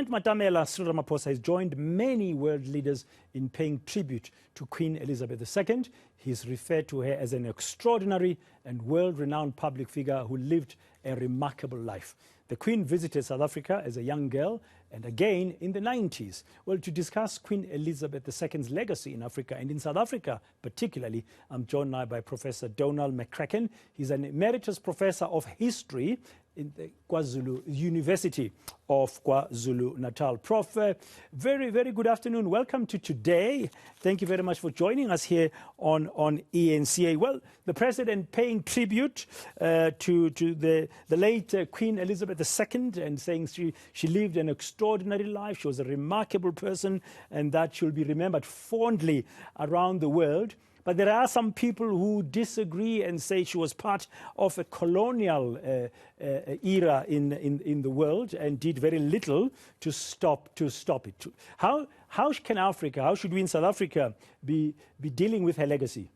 President Matamela Cyril Ramaphosa has joined many world leaders in paying tribute to Queen Elizabeth II. He's referred to her as an extraordinary and world-renowned public figure who lived a remarkable life. The Queen visited South Africa as a young girl and again in the 90s. Well, to discuss Queen Elizabeth II's legacy in Africa and in South Africa particularly, I'm joined now by Professor Donald McCracken. He's an Emeritus Professor of History in the University of Kwazulu-Natal. Prof, very good afternoon. Welcome to today. Thank you very much for joining us here on eNCA. Well, the President paying tribute to the late Queen Elizabeth II and saying she lived an extraordinary life. She was a remarkable person and that she'll be remembered fondly around the world. But there are some people who disagree and say she was part of a colonial era in the world and did very little to stop it. How can Africa, how should we in South Africa be dealing with her legacy?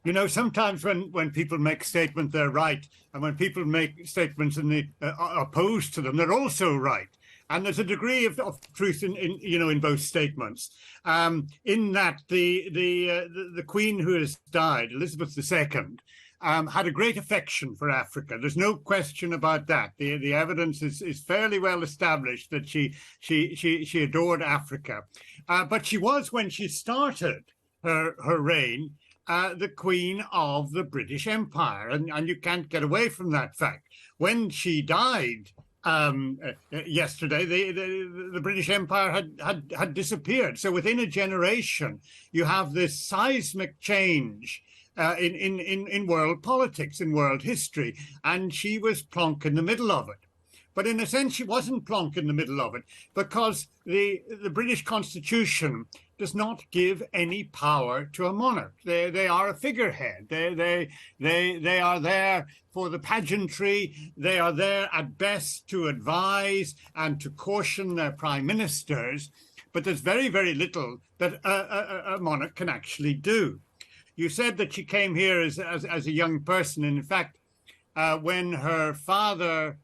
You know, sometimes when people make statements, they're right. And when people make statements and they are opposed to them, they're also right. And there's a degree of truth in both statements. In that the Queen who has died, Elizabeth II, had a great affection for Africa. There's no question about that. The evidence is fairly well established that she adored Africa. But she was, when she started her reign, the Queen of the British Empire, and you can't get away from that fact. When she died yesterday, the British Empire had disappeared. So within a generation, you have this seismic change in world politics, in world history, and she was plonk in the middle of it. But in a sense, she wasn't plonk in the middle of it because the British Constitution does not give any power to a monarch. They are a figurehead. They are there for the pageantry. They are there at best to advise and to caution their prime ministers. But there's very little that a monarch can actually do. You said that she came here as a young person. And in fact, when her father,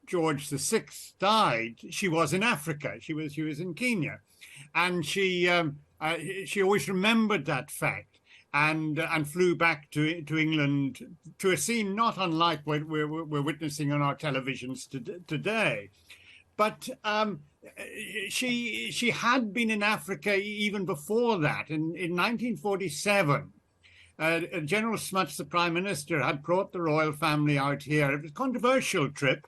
George VI, died, she was in Africa. She was in Kenya. And she always remembered that fact and flew back to England to a scene not unlike what we're witnessing on our televisions today. But she had been in Africa even before that. In 1947, General Smuts, the Prime Minister, had brought the royal family out here. It was a controversial trip.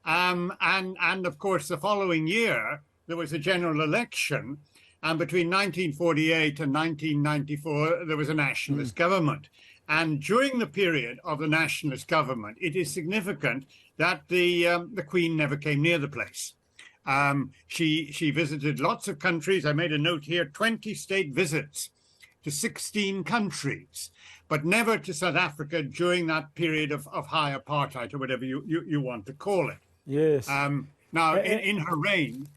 And of course, the following year, there was a general election, and between 1948 and 1994, there was a nationalist government. And during the period of the nationalist government, it is significant that the Queen never came near the place. She visited lots of countries. I made a note here, 20 state visits to 16 countries, but never to South Africa during that period of high apartheid, or whatever you want to call it. Yes. Now, in her reign...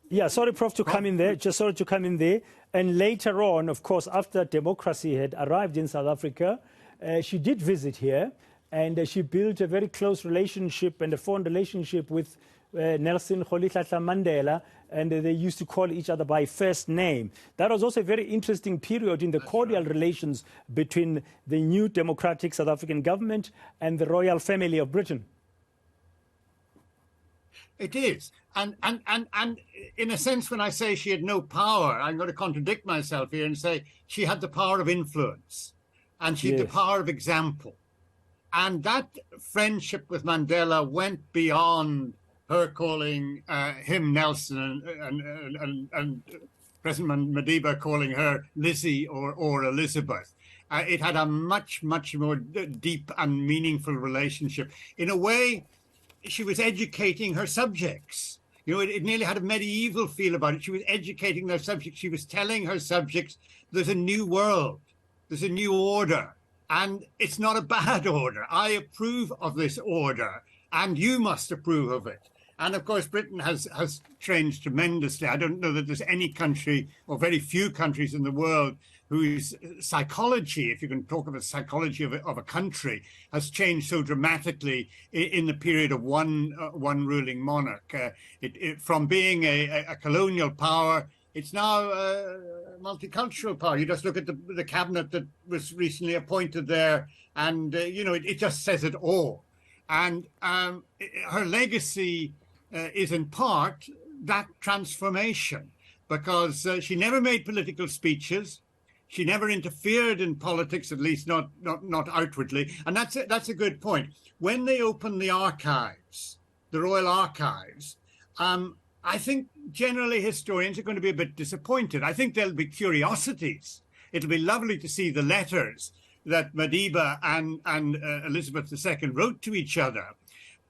Yeah, sorry, Prof, to come in there. Just sorry to come in there. And later on, of course, after democracy had arrived in South Africa, she did visit here, and she built a very close relationship and a fond relationship with Nelson Rolihlahla Mandela, and they used to call each other by first name. That was also a very interesting period in the cordial relations between the new democratic South African government and the royal family of Britain. It is. And in a sense, when I say she had no power, I'm going to contradict myself here and say she had the power of influence and she had the power of example. And that friendship with Mandela went beyond her calling him Nelson and President Madiba calling her Lizzie or Elizabeth. It had a much more deep and meaningful relationship. In a way, she was educating her subjects. You know, it nearly had a medieval feel about it. She was educating their subjects. She was telling her subjects, there's a new world, there's a new order, and it's not a bad order. I approve of this order, and you must approve of it. And of course, Britain has changed tremendously. I don't know that there's any country or very few countries in the world whose psychology, if you can talk of a psychology of a country, has changed so dramatically in the period of one ruling monarch. From being a colonial power, it's now a multicultural power. You just look at the cabinet that was recently appointed there, and it just says it all. And her legacy is in part that transformation, because she never made political speeches. She never interfered in politics, at least not outwardly. And that's a good point. When they open the archives, the royal archives, I think generally historians are going to be a bit disappointed. I think there'll be curiosities. It'll be lovely to see the letters that Madiba and Elizabeth II wrote to each other.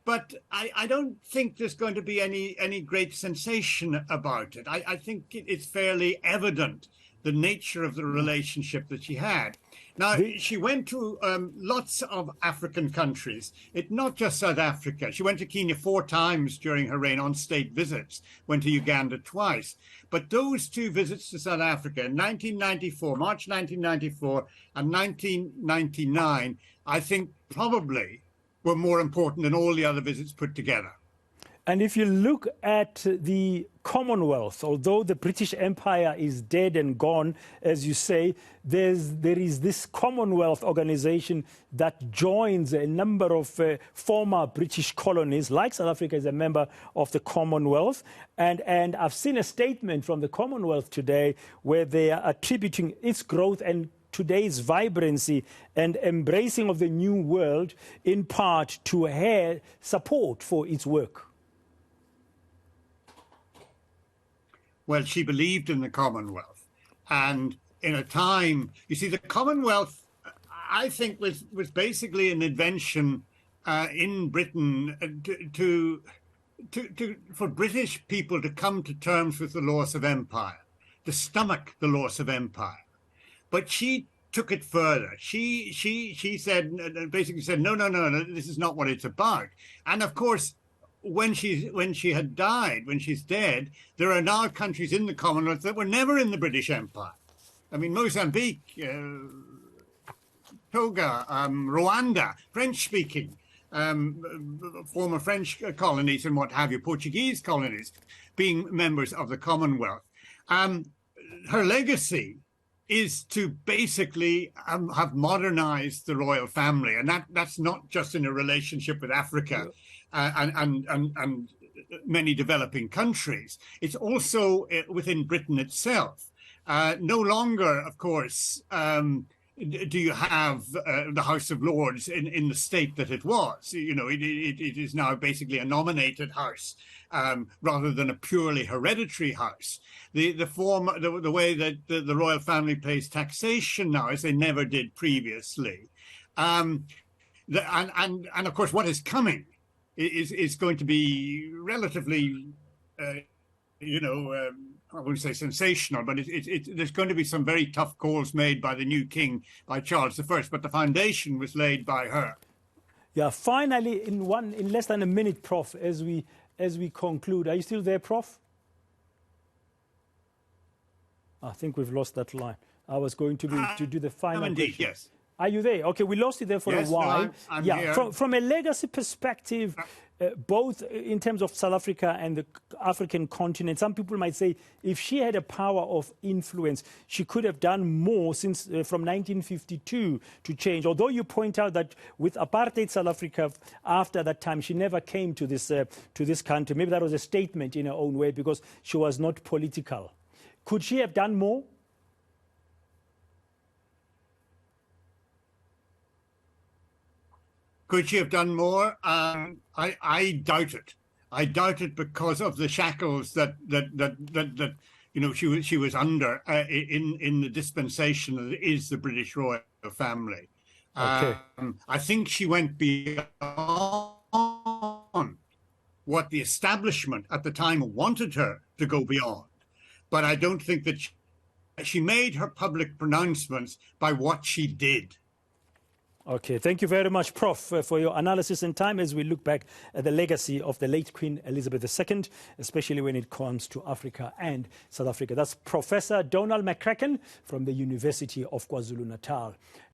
But I don't think there's going to be any great sensation about it. I think it's fairly evident the nature of the relationship that she had. Now, she went to lots of African countries, not just South Africa. She went to Kenya 4 times during her reign on state visits, went to Uganda twice. But those 2 visits to South Africa in 1994, March 1994 and 1999, I think probably were more important than all the other visits put together. And if you look at the Commonwealth, although the British Empire is dead and gone, as you say, there is this Commonwealth organization that joins a number of former British colonies, like South Africa is a member of the Commonwealth. And I've seen a statement from the Commonwealth today where they are attributing its growth and today's vibrancy and embracing of the new world in part to her support for its work. Well, she believed in the Commonwealth. And in a time, you see, the Commonwealth, I think, was basically an invention in Britain for British people to come to terms with the loss of empire, to stomach the loss of empire. But she took it further. She said, basically said, no, this is not what it's about. And of course, when she had died, when she's dead, there are now countries in the Commonwealth that were never in the British Empire. I mean, Mozambique, Togo, Rwanda, French-speaking, former French colonies and what have you, Portuguese colonies, being members of the Commonwealth. Her legacy is to basically have modernized the royal family, and that's not just in a relationship with Africa and many developing countries. It's also within Britain itself. No longer, of course, do you have the House of Lords in the state that it was. It is now basically a nominated house rather than a purely hereditary house. The way that the royal family pays taxation now, as they never did previously, and of course what is coming is going to be relatively, I wouldn't say sensational, but there's going to be some very tough calls made by the new king, by Charles I, but the foundation was laid by her. Yeah, finally, in less than a minute, Prof, as we conclude. Are you still there, Prof? I think we've lost that line. I was going to do the final indeed, question. yes. Are you there? Okay, we lost you there for a while. No, I'm yeah, here. From a legacy perspective, both in terms of South Africa and the African continent, some people might say if she had a power of influence, she could have done more since from 1952 to change. Although you point out that with apartheid South Africa, after that time, she never came to this country. Maybe that was a statement in her own way because she was not political. Could she have done more? Could she have done more? I doubt it. I doubt it because of the shackles that she was under in the dispensation that is the British royal family. Okay. I think she went beyond what the establishment at the time wanted her to go beyond. But I don't think that she made her public pronouncements by what she did. Okay, thank you very much, Prof, for your analysis and time as we look back at the legacy of the late Queen Elizabeth II, especially when it comes to Africa and South Africa. That's Professor Donald McCracken from the University of KwaZulu-Natal.